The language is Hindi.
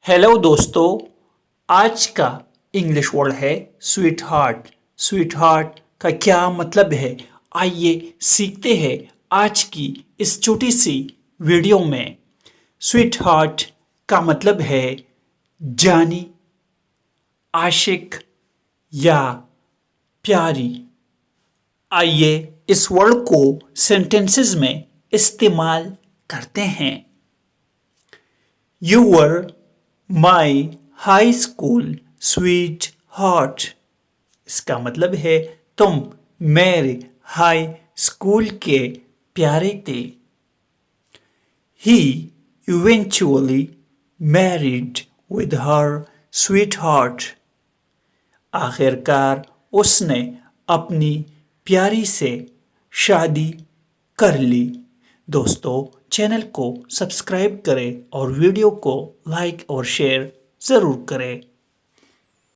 हेलो दोस्तों, आज का इंग्लिश वर्ड है स्वीट हार्ट। स्वीट हार्ट का क्या मतलब है, आइए सीखते हैं आज की इस छोटी सी वीडियो में। स्वीट हार्ट का मतलब है जानी, आशिक या प्यारी। आइए इस वर्ड को सेंटेंसेस में इस्तेमाल करते हैं। You were my high school sweetheart। इसका मतलब है तुम मेरे हाई स्कूल के प्यारे थे। He eventually married with her sweetheart। आखिरकार उसने अपनी प्यारी से शादी कर ली। दोस्तों, चैनल को सब्सक्राइब करें और वीडियो को लाइक और शेयर ज़रूर करें।